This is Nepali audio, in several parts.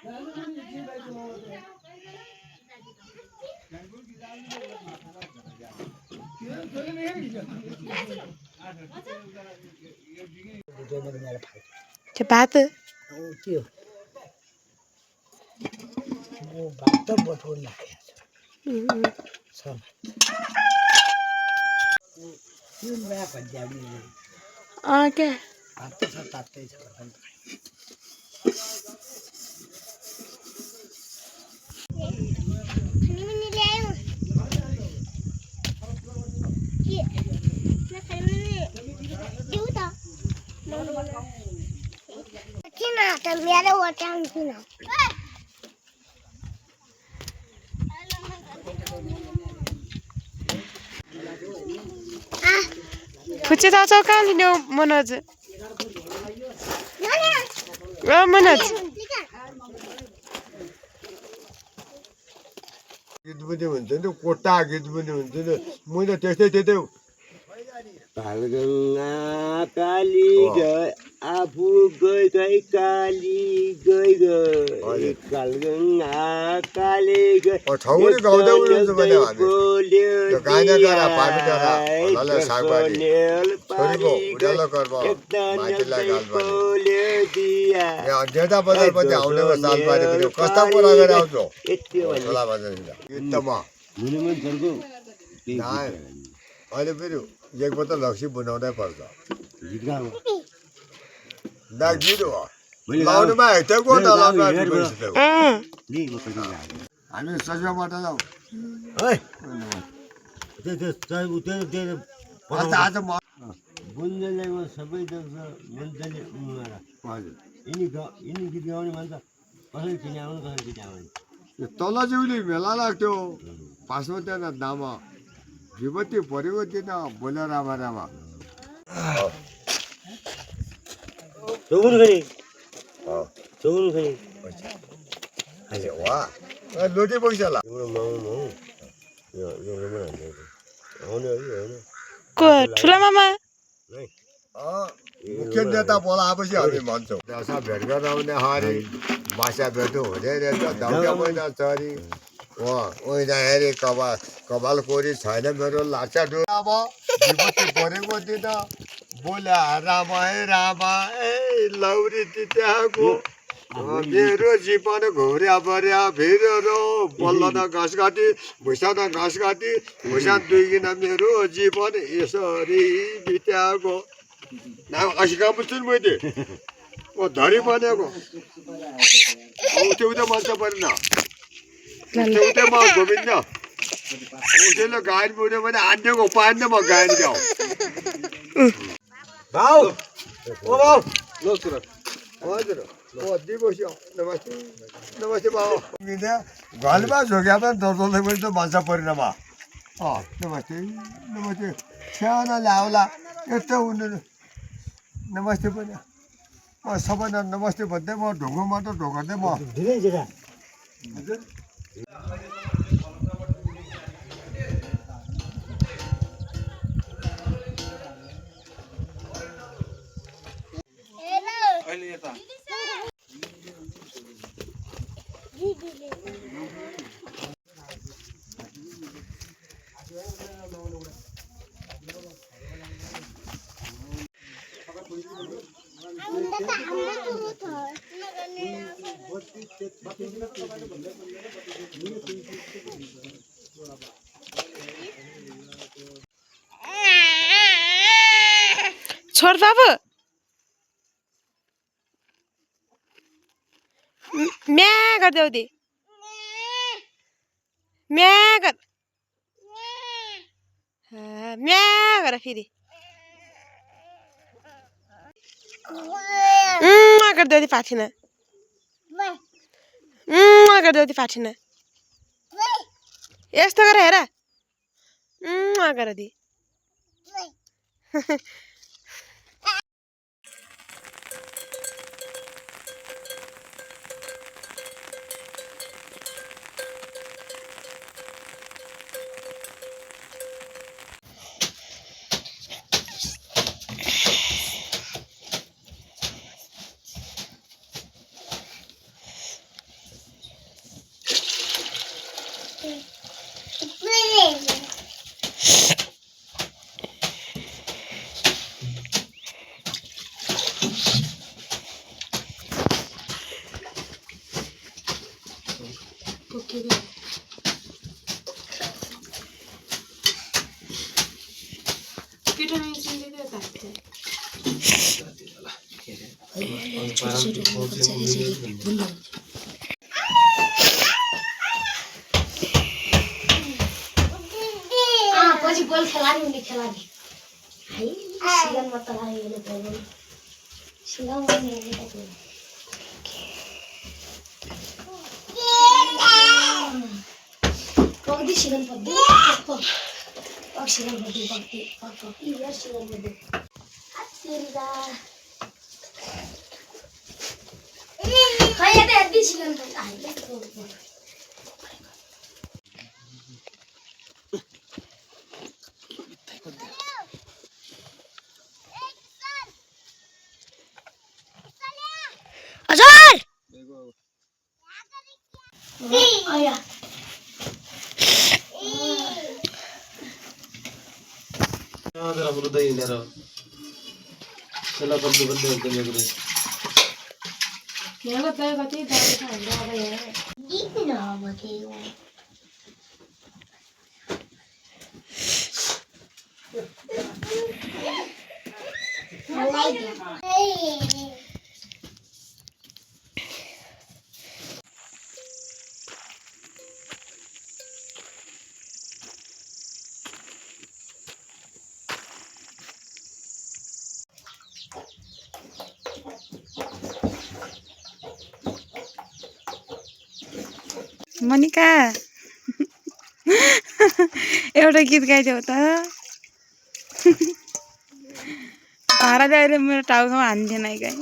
त्यो भात त्यो भात त बटुल लाग्यो क्या भात छ तातै छ मेरा वटान किन फुच्चे जाऊ कहाँ लिने हो मनोज मनोज गीत पनि हुन्छ नि कोटा गीत पनि हुन्छ नि मैले त्यस्तै कालगङ्गा काली गए आफू गई काली गई कालगङ्गा काली गए ठाउँले गाउँदै हुनुहुन्छ भने गाना गरा पानी गरा हलाले सागबारी छोरीको उडालो गर्व माथिलाई गालबारी यहाँ जेठा बजार पनि आउने हो सालबारी पनि कस्ता कुरा गरेर आउँछ छोला बजार गीतमा अहिले फेरि एक बोतल लक्ष्मी बनाउनै पर्छ ना गीत हो लाउनुमा हेटेको नलाउनु हामी सजिलोबाट जाउँ आज म बुन्देलेको सबै देख्छ मान्छेले हजुर यिनी गीत गाउने मान्छ कसरी चिनाउनु कसरी चिनाउनु तल जिउली मेला लाग्थ्यो पासमा त्यहाँ दामा विभूति परेको दिन बोल्यो रामा रामा लोटे पैसा ला ठुला मामा मुख्य नेता बोलाएपछि हामी भन्छौँ दशा भेट गर्न आउने हरि बासा भेट्नु हुँदै रहेछ धौका महिना छरी हेरे कपाल कोरी छैन मेरो लाचा डो अब विभूति परेको दिन बोल्या रामा ए लौरी त्यहाँको मेरो जीवन घोर्या बर्या भिरो बल्ल न घाँस काटी भुइसा न घाँस काटी भुइसा दुइकिन मेरो जीवन यसरी बित्याएको असिका बुझ्छु मैले ओ धरी बनेको त्यो मान्छ परेन त्यो म गोविन्द उसले गायन बुझ्यो भने आन्टेको पाएन म गायन गाउँ भाउ ओ भाउ लो सुरत हजुर ओ दिवस नमस्ते नमस्ते भाउ घरमा झोक्या पनि दर्दले पनि त भन्छ परेन मा नमस्ते नमस्ते सानो ल्याउला यस्तो हुँदैन नमस्ते पनि म सबैजना नमस्ते भन्दै म ढुङ्गोमा त ढोकाउँदै म हजुर छोड बाबु म्या गरिदेऊ दि म्या गर फेरि गरिदेऊ दि फाटिन गरिदेऊ दि फाटिन यस्तो गर हेर गर दि पछि गोल खेलाडी हुने खेलाडी है सिगनमा त लागेको त सिगनमा कति सिगन पड्दै सिगन पड्दै यार सिगन पड्दै खै या त यति सिगन पड्दै हजुर आया जरा हृदय येणार त्याला बंद बंद होतं वेगळं केला काय कधी दारू खायला बाबा गीत ना मगे मनिका एउटा गीत गाइदेऊ त भाडा ल्याएर मेरो टाउकोमा हान्थेन गाई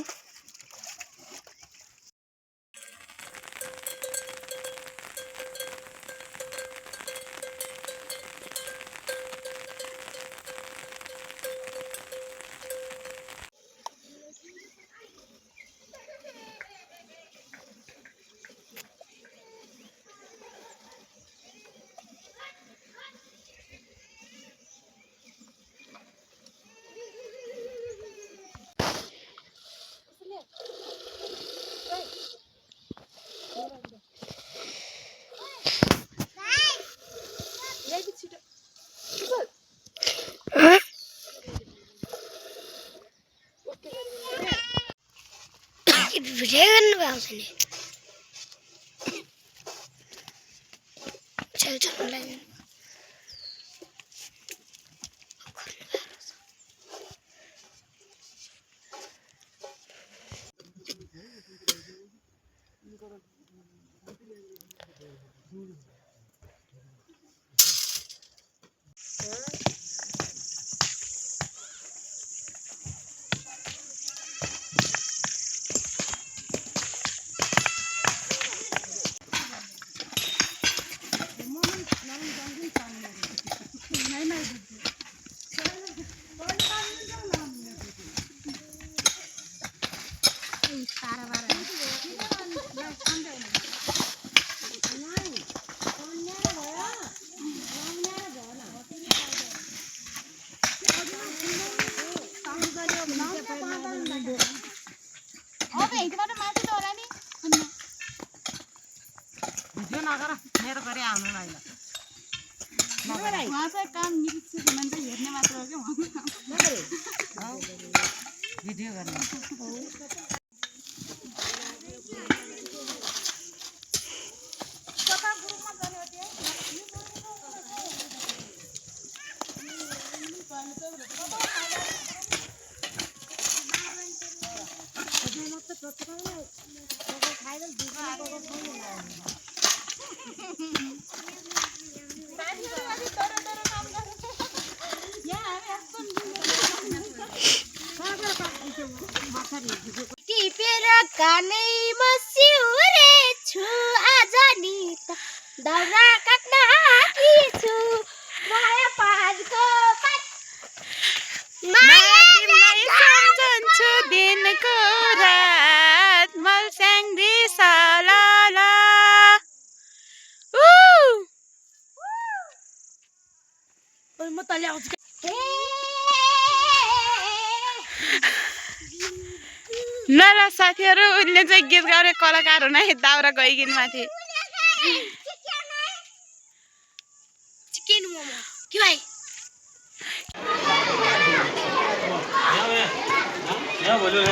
भिडियो गर्नु पाउँछ नि चल चल लाग्यो मेरो घरे आउनु नाइला उहाँ चाहिँ काम निरीक्षक मान्छे हेर्ने मात्र हो क्या भिडियो गर्ने टिपेर कानैमा सिउरेछु आज नि त दाउरा काट्न आँटेछु माया पारको माया तिमीलाई सम्झन्छु दिनको रात मलस्याङ दिसा ला ला म त ल्याउँछु ल ल साथीहरू उनले चाहिँ गीत गाउने कलाकार हुन है दाउरा गइकिन माथि चिकन मोमो के भाइ यहाँ बोल्यो